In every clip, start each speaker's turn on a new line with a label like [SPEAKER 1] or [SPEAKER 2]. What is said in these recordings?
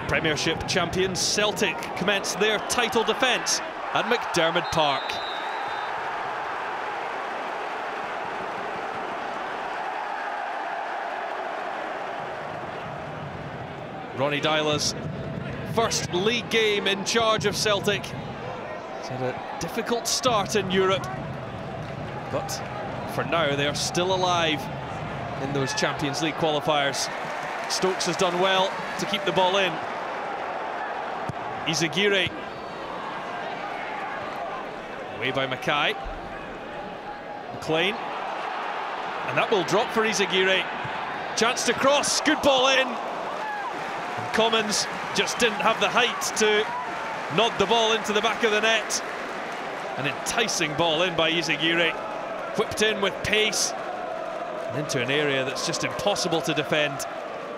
[SPEAKER 1] Premiership champions Celtic commence their title defence at McDiarmid Park. Ronny Deila's first league game in charge of Celtic. He's had a difficult start in Europe, but for now they are still alive in those Champions League qualifiers. Stokes has done well to keep the ball in. Izagirre. Away by Mackay. McLean. And that will drop for Izagirre. Chance to cross, good ball in. And Commons just didn't have the height to nod the ball into the back of the net. An enticing ball in by Izagirre. Whipped in with pace. And into an area that's just impossible to defend.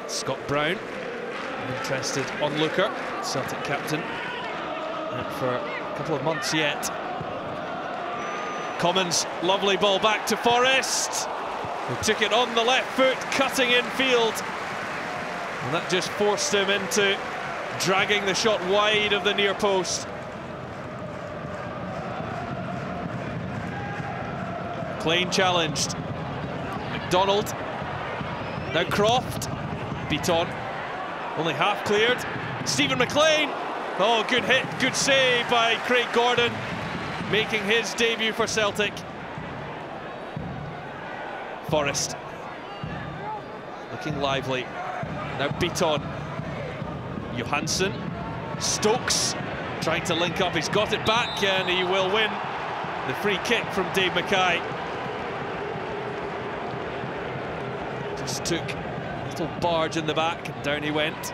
[SPEAKER 1] Scott Brown, an interested onlooker, Celtic captain, and for a couple of months yet. Commons, lovely ball back to Forrest, who took it on the left foot, cutting in field. And that just forced him into dragging the shot wide of the near post. McLean challenged. McDonald. Now Croft. Biton. Only half cleared. Stephen McLean. Oh, good hit, good save by Craig Gordon, making his debut for Celtic. Forrest. Looking lively. Now Biton. Johansson. Stokes trying to link up. He's got it back and he will win the free kick from Dave Mackay. Just took a little barge in the back and down he went.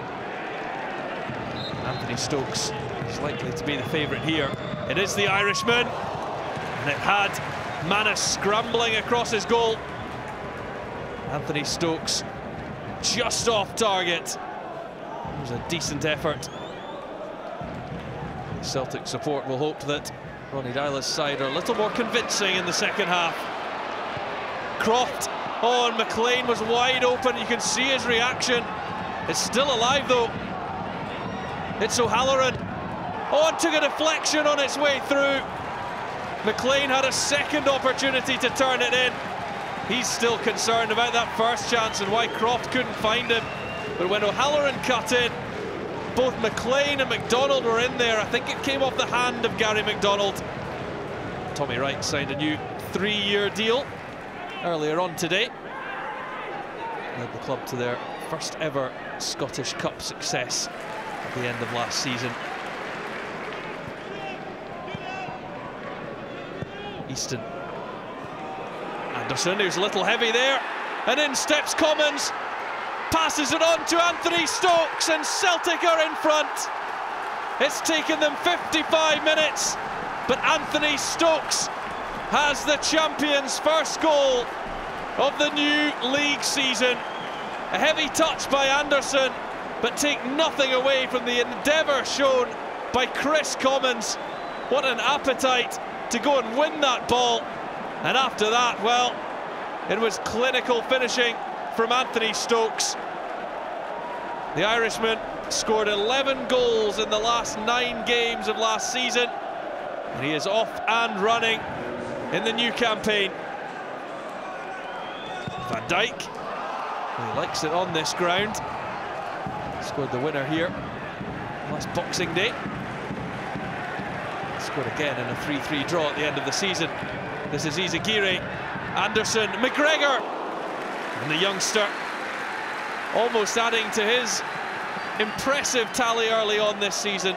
[SPEAKER 1] Anthony Stokes is likely to be the favourite here. It is the Irishman, and it had Mannus scrambling across his goal. Anthony Stokes just off target. It was a decent effort. Celtic support will hope that Ronny Deila's side are a little more convincing in the second half. Croft. Oh, and McLean was wide open. You can see his reaction. It's still alive though. It's O'Halloran. Oh, and took a deflection on its way through. McLean had a second opportunity to turn it in. He's still concerned about that first chance and why Croft couldn't find him. But when O'Halloran cut in, both McLean and McDonald were in there. I think it came off the hand of Gary McDonald. Tommy Wright signed a new 3-year deal earlier on today. Led the club to their first ever Scottish Cup success at the end of last season. Easton. Anderson, who's a little heavy there, and in steps Commons, passes it on to Anthony Stokes, and Celtic are in front. It's taken them 55 minutes, but Anthony Stokes has the champions' first goal of the new league season. A heavy touch by Anderson, but take nothing away from the endeavour shown by Chris Commons. What an appetite to go and win that ball. And after that, well, it was clinical finishing from Anthony Stokes. The Irishman scored 11 goals in the last 9 games of last season, and he is off and running in the new campaign. Van Dijk, he likes it on this ground. Scored the winner here last Boxing Day. Scored again in a 3-3 draw at the end of the season. This is Izagirre, Anderson, McGregor, and the youngster almost adding to his impressive tally early on this season.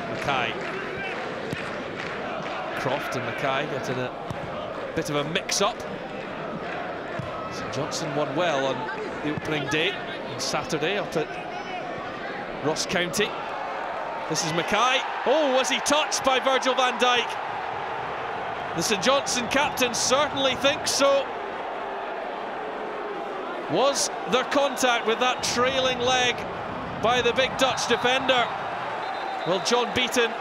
[SPEAKER 1] Mackay. Croft and Mackay getting a bit of a mix-up. St Johnstone won well on the opening day on Saturday up at Ross County. This is Mackay. Oh, was he touched by Virgil van Dijk? The St Johnstone captain certainly thinks so. Was there contact with that trailing leg by the big Dutch defender? Well, John Beaton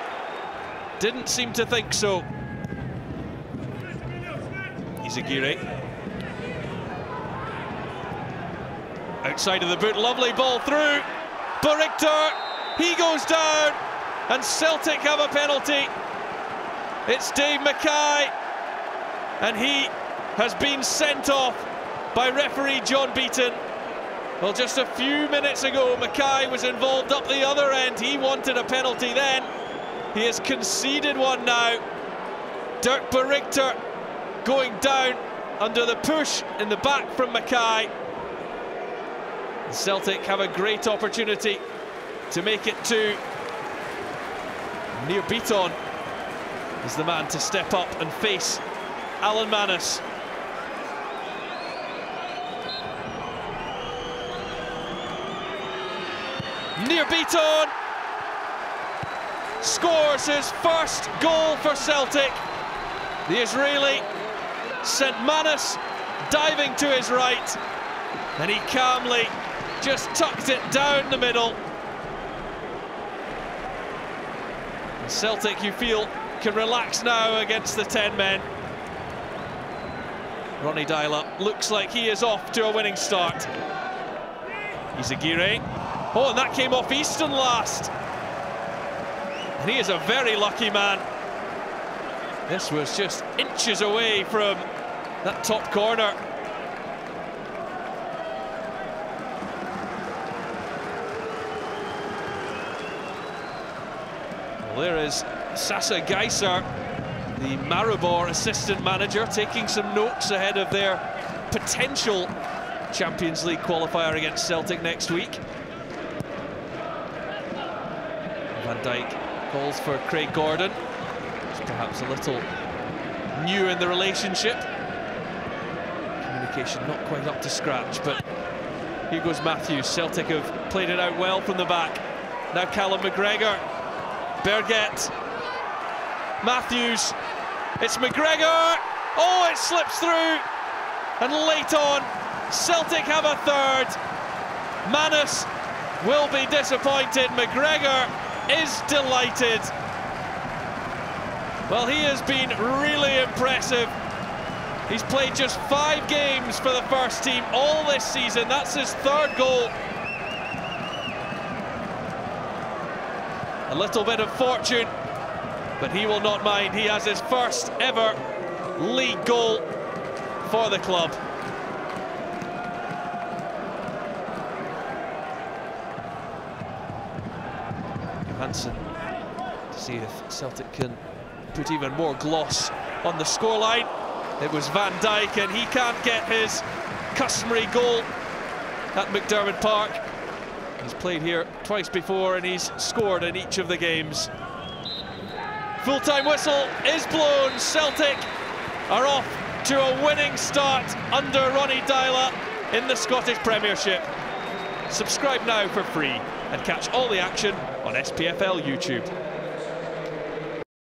[SPEAKER 1] didn't seem to think so. Izagirre. Outside of the boot, lovely ball through. Richter, he goes down, and Celtic have a penalty. It's Dave Mackay, and he has been sent off by referee Nir Biton. Well, just a few minutes ago, Mackay was involved up the other end. He wanted a penalty then. He has conceded one now. Dirk Richter going down under the push in the back from Mackay. Celtic have a great opportunity to make it 2. Nir Biton is the man to step up and face Alan Mannus. Nir Biton scores his first goal for Celtic. The Israeli sent Mannus diving to his right, and he calmly just tucked it down the middle. And Celtic, you feel, can relax now against the 10 men. Ronny Deila looks like he is off to a winning start. Izagirre. Oh, and that came off Easton last. And he is a very lucky man. This was just inches away from that top corner. Well, there is Sasa Geiser, the Maribor assistant manager, taking some notes ahead of their potential Champions League qualifier against Celtic next week. Van Dijk calls for Craig Gordon. It's perhaps a little new in the relationship. Communication not quite up to scratch, but here goes Matthews. Celtic have played it out well from the back. Now Callum McGregor. Berget. Matthews. It's McGregor. Oh, it slips through. And late on, Celtic have a third. Mannus will be disappointed. McGregor is delighted. Well, he has been really impressive. He's played just 5 games for the first team all this season. That's his 3rd goal. A little bit of fortune, but he will not mind. He has his first ever league goal for the club. Johansson to see if Celtic can put even more gloss on the scoreline. It was Van Dijk, and he can't get his customary goal at McDiarmid Park. He's played here twice before, and he's scored in each of the games. Full-time whistle is blown. Celtic are off to a winning start under Ronny Deila in the Scottish Premiership. Subscribe now for free and catch all the action on SPFL YouTube.